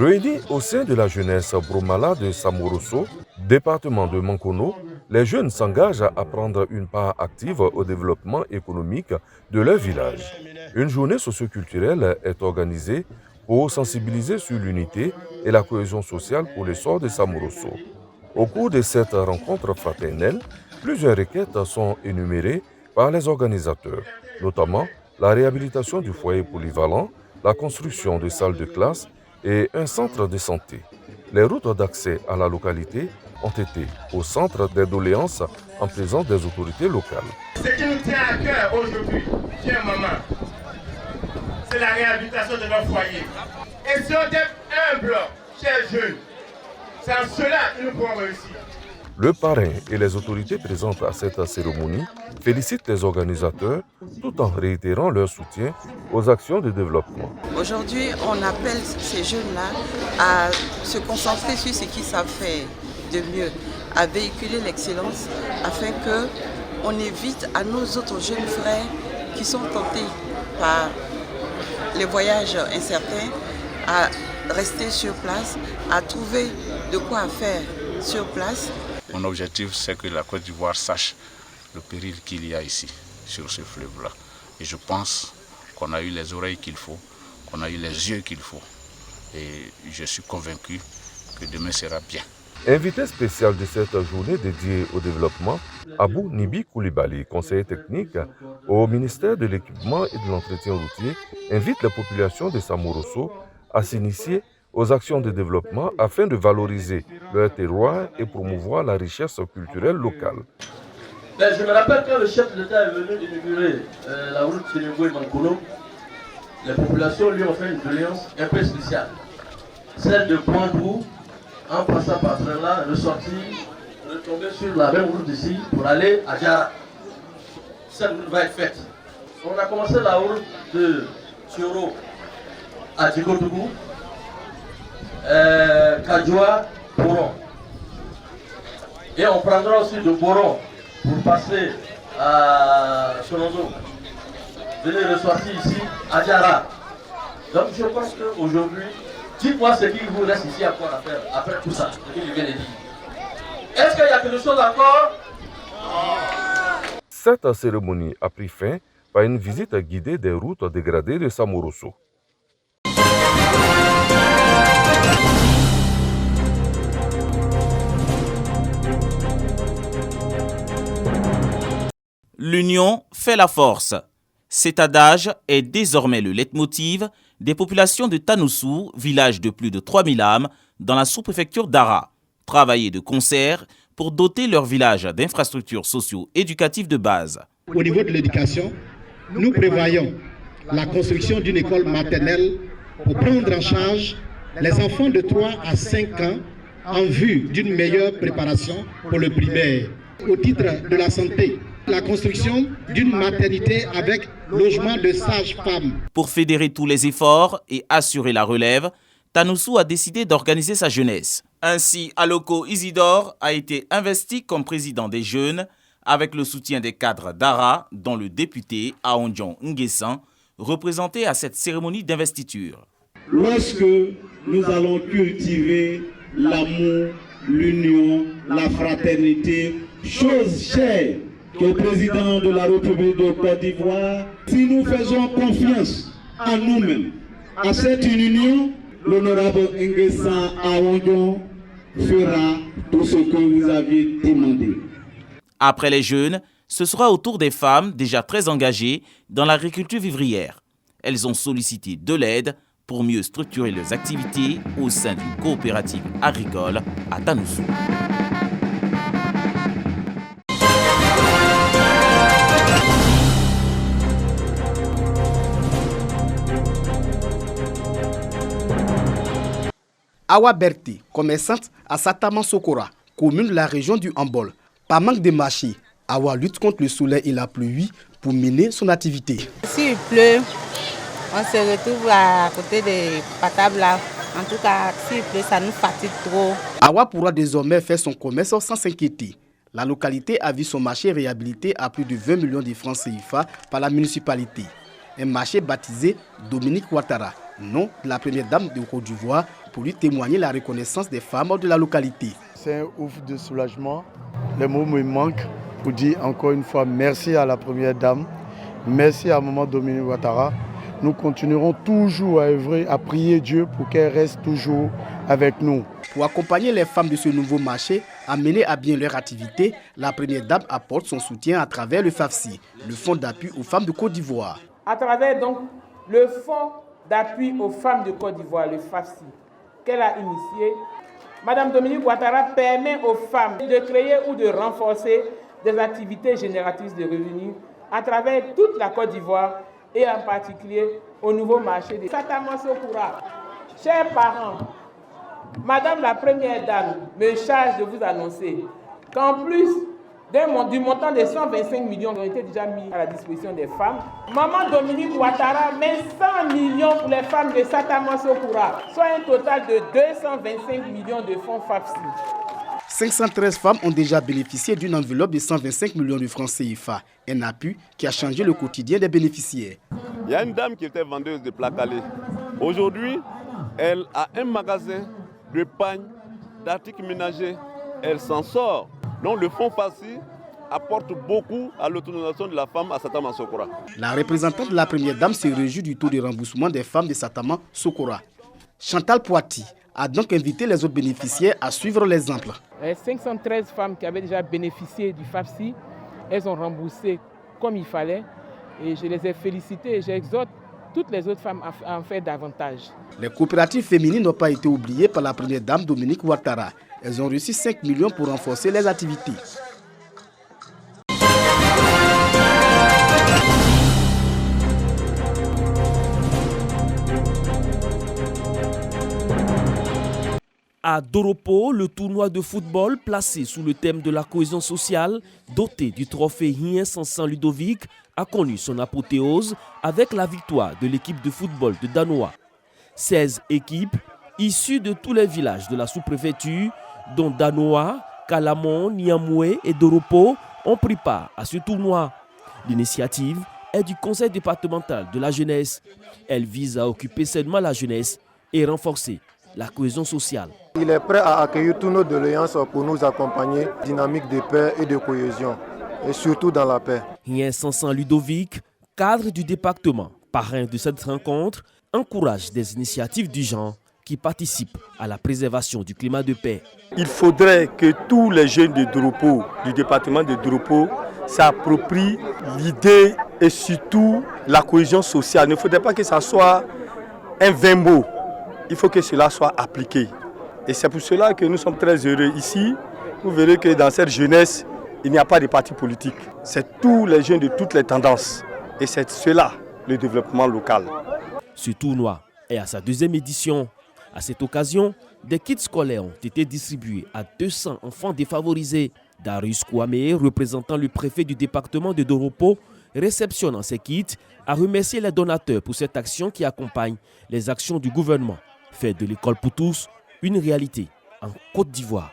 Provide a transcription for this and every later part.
Réunis au sein de la jeunesse Bromala de Samoroso, département de Mankono, les jeunes s'engagent à prendre une part active au développement économique de leur village. Une journée socioculturelle est organisée pour sensibiliser sur l'unité et la cohésion sociale pour l'essor de Samoroso. Au cours de cette rencontre fraternelle, plusieurs requêtes sont énumérées par les organisateurs, notamment la réhabilitation du foyer polyvalent, la construction de salles de classe et un centre de santé. Les routes d'accès à la localité ont été au centre des doléances en présence des autorités locales. Ce qui nous tient à cœur aujourd'hui, chère maman, c'est la réhabilitation de nos foyers. Et si on est humble, chers jeunes, c'est en cela que nous pourrons réussir. Le parrain et les autorités présentes à cette cérémonie félicitent les organisateurs tout en réitérant leur soutien aux actions de développement. Aujourd'hui, on appelle ces jeunes-là à se concentrer sur ce qu'ils savent faire de mieux, à véhiculer l'excellence afin qu'on évite à nos autres jeunes frères qui sont tentés par les voyages incertains à rester sur place, à trouver de quoi faire sur place. Mon objectif, c'est que la Côte d'Ivoire sache le péril qu'il y a ici, sur ce fleuve-là. Et je pense qu'on a eu les oreilles qu'il faut, qu'on a eu les yeux qu'il faut. Et je suis convaincu que demain sera bien. Invité spécial de cette journée dédiée au développement, Abou Nibi Koulibaly, conseiller technique au ministère de l'Équipement et de l'Entretien routier, invite la population de Samoroso à s'initier aux actions de développement afin de valoriser leur terroir et promouvoir la richesse culturelle locale. Je me rappelle quand le chef de l'État est venu inaugurer la route Sénégal-Mankono, les populations lui ont fait une doléance un peu spéciale. Celle de Pointou, en passant par celle-là, ressortir, retomber sur la même route ici pour aller à Djara. Cette route va être faite. On a commencé la route de Tioro à Djikotougou, Kadjoua, Boron. Et on prendra aussi de Boron pour passer à Sonozo. Venez ressortir ici à Djara. Donc je pense qu'aujourd'hui, dites-moi ce qu'il vous reste ici encore à faire après tout ça, ce qu'il vient de dire. Est-ce qu'il y a quelque chose encore? Cette cérémonie a pris fin par une visite guidée des routes dégradées de Samoroso. L'union fait la force. Cet adage est désormais le leitmotiv des populations de Tanoussou, village de plus de 3000 âmes, dans la sous-préfecture d'Ara. Travailler de concert pour doter leur village d'infrastructures socio-éducatives de base. Au niveau de l'éducation, nous prévoyons la construction d'une école maternelle pour prendre en charge les enfants de 3 à 5 ans en vue d'une meilleure préparation pour le primaire. Au titre de la santé, la construction d'une maternité avec logement de sages-femmes. Pour fédérer tous les efforts et assurer la relève, Tanoussou a décidé d'organiser sa jeunesse. Ainsi, Aloko Isidore a été investi comme président des jeunes avec le soutien des cadres d'Ara, dont le député Aondjon Nguessan, représenté à cette cérémonie d'investiture. Lorsque nous allons cultiver l'amour, l'union, la fraternité, chose chère au président de la République de Côte d'Ivoire, si nous faisons confiance en nous-mêmes, à cette union, l'honorable Nguessan Aondjon fera tout ce que vous aviez demandé. Après les jeunes, ce sera au tour des femmes déjà très engagées dans l'agriculture vivrière. Elles ont sollicité de l'aide pour mieux structurer leurs activités au sein d'une coopérative agricole à Tanoussou. Awa Berti, commerçante à Sataman Sokora, commune de la région du Hambol. Par manque de marché, Awa lutte contre le soleil et la pluie pour mener son activité. S'il pleut, on se retrouve à côté des patables là. En tout cas, s'il pleut, ça nous fatigue trop. Awa pourra désormais faire son commerce sans s'inquiéter. La localité a vu son marché réhabilité à plus de 20 millions de francs CFA par la municipalité. Un marché baptisé Dominique Ouattara, nom de la première dame de Côte d'Ivoire, pour lui témoigner la reconnaissance des femmes de la localité. C'est un ouf de soulagement. Les mots me manquent pour dire encore une fois merci à la première dame, merci à Maman Dominique Ouattara. Nous continuerons toujours à œuvrer, à prier Dieu pour qu'elle reste toujours avec nous. Pour accompagner les femmes de ce nouveau marché à mener à bien leur activité, la première dame apporte son soutien à travers le FAFSI, le Fonds d'appui aux femmes de Côte d'Ivoire. À travers donc le Fonds d'appui aux femmes de Côte d'Ivoire, le FAFSI, qu'elle a initié, Madame Dominique Ouattara permet aux femmes de créer ou de renforcer des activités génératrices de revenus à travers toute la Côte d'Ivoire et en particulier au nouveau marché de Satama-Sokura. Chers parents, Madame la Première Dame me charge de vous annoncer qu'en plus du montant de 125 millions qui ont été déjà mis à la disposition des femmes, Maman Dominique Ouattara met 100 millions pour les femmes de Satama-Sokura, soit un total de 225 millions de fonds FAFSI. 513 femmes ont déjà bénéficié d'une enveloppe de 125 millions de francs CFA, un appui qui a changé le quotidien des bénéficiaires. Il y a une dame qui était vendeuse de plats calés. Aujourd'hui, elle a un magasin de pagnes, d'articles ménagers. Elle s'en sort. Donc le fonds FAFSI apporte beaucoup à l'autonomisation de la femme à Satama-Sokura. La représentante de la première dame se réjouit du taux de remboursement des femmes de Satama-Sokura. Chantal Poiti a donc invité les autres bénéficiaires à suivre l'exemple. Les 513 femmes qui avaient déjà bénéficié du FAFSI, elles ont remboursé comme il fallait et je les ai félicitées et j'exhorte toutes les autres femmes à en faire davantage. Les coopératives féminines n'ont pas été oubliées par la première dame Dominique Ouattara. Elles ont reçu 5 millions pour renforcer les activités. À Doropo, le tournoi de football placé sous le thème de la cohésion sociale, doté du trophée Rien Sansan Ludovic, a connu son apothéose avec la victoire de l'équipe de football de Danoa. 16 équipes issues de tous les villages de la sous-préfecture, dont Danoa, Calamon, Niamoué et Doropo, ont pris part à ce tournoi. L'initiative est du conseil départemental de la jeunesse. Elle vise à occuper sainement la jeunesse et renforcer la cohésion sociale. Il est prêt à accueillir tous nos doléances pour nous accompagner, dynamique de paix et de cohésion, et surtout dans la paix. Rien Sansan Ludovic, cadre du département, parrain de cette rencontre, encourage des initiatives du genre qui participent à la préservation du climat de paix. Il faudrait que tous les jeunes de Doropo, du département de Doropo, s'approprient l'idée et surtout la cohésion sociale. Il ne faudrait pas que ça soit un vain mot. Il faut que cela soit appliqué. Et c'est pour cela que nous sommes très heureux ici. Vous verrez que dans cette jeunesse, il n'y a pas de parti politique. C'est tous les jeunes de toutes les tendances. Et c'est cela, le développement local. Ce tournoi est à sa deuxième édition. À cette occasion, des kits scolaires ont été distribués à 200 enfants défavorisés. Darius Kwame, représentant le préfet du département de Doropo, réceptionnant ces kits, a remercié les donateurs pour cette action qui accompagne les actions du gouvernement. Fait de l'école pour tous une réalité en Côte d'Ivoire.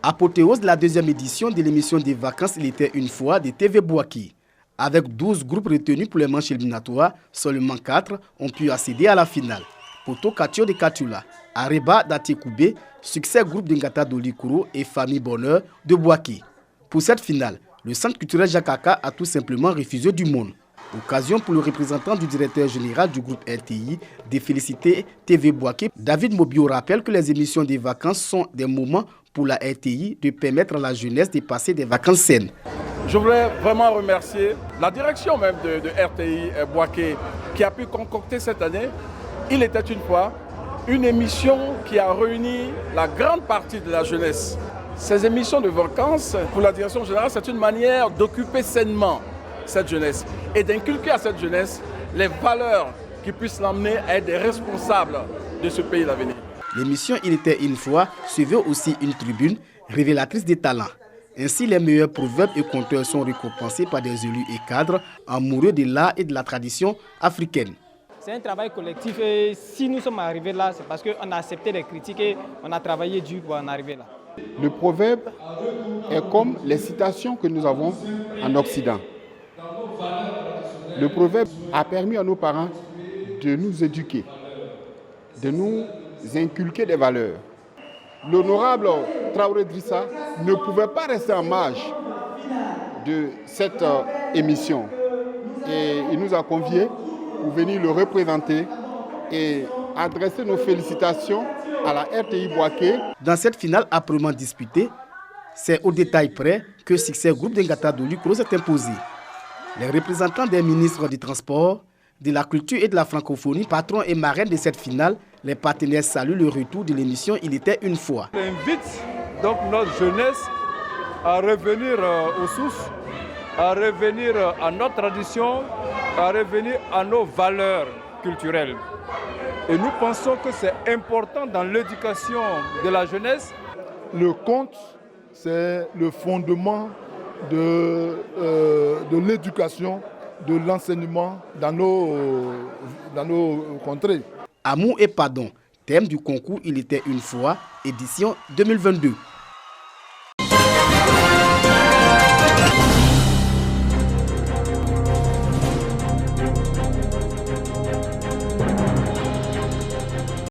Apothéose de la deuxième édition de l'émission des vacances Il était une fois de TV Bouaki. Avec 12 groupes retenus pour les manches éliminatoires, seulement 4 ont pu accéder à la finale. Poto Katio de Katula, Areba d'Atekoubé, Succès Groupe d'Ingata d'Olikuro et Famille Bonheur de Bouaki. Pour cette finale, le Centre culturel Jakaka a tout simplement refusé du monde. Occasion pour le représentant du directeur général du groupe RTI de féliciter TV Bouaki. David Mobio rappelle que les émissions des vacances sont des moments pour la RTI de permettre à la jeunesse de passer des vacances saines. Je voulais vraiment remercier la direction même de RTI Bouaké qui a pu concocter cette année Il était une fois une émission qui a réuni la grande partie de la jeunesse. Ces émissions de vacances, pour la direction générale, c'est une manière d'occuper sainement cette jeunesse et d'inculquer à cette jeunesse les valeurs qui puissent l'emmener à être des responsables de ce pays d'avenir. L'émission Il était une fois suivait aussi une tribune révélatrice des talents. Ainsi, les meilleurs proverbes et conteurs sont récompensés par des élus et cadres amoureux de l'art et de la tradition africaine. C'est un travail collectif et si nous sommes arrivés là, c'est parce qu'on a accepté les critiques et on a travaillé dur pour en arriver là. Le proverbe est comme les citations que nous avons en Occident. Le proverbe a permis à nos parents de nous éduquer, de nous inculquer des valeurs. L'honorable Traoré Drissa ne pouvait pas rester en marge de cette émission. Et il nous a conviés pour venir le représenter et adresser nos félicitations à la RTI Bouaké. Dans cette finale âprement disputée, c'est au détail près que Succès Groupe d'Ngata Doli-Kro s'est imposé. Les représentants des ministres du Transport, de la Culture et de la Francophonie, patrons et marraines de cette finale, les partenaires saluent le retour de l'émission Il était une fois. On invite donc notre jeunesse à revenir aux sources, à revenir à notre tradition, à revenir à nos valeurs culturelles. Et nous pensons que c'est important dans l'éducation de la jeunesse. Le conte, c'est le fondement de l'éducation, de l'enseignement dans nos contrées. Amour et pardon, thème du concours Il était une fois, édition 2022.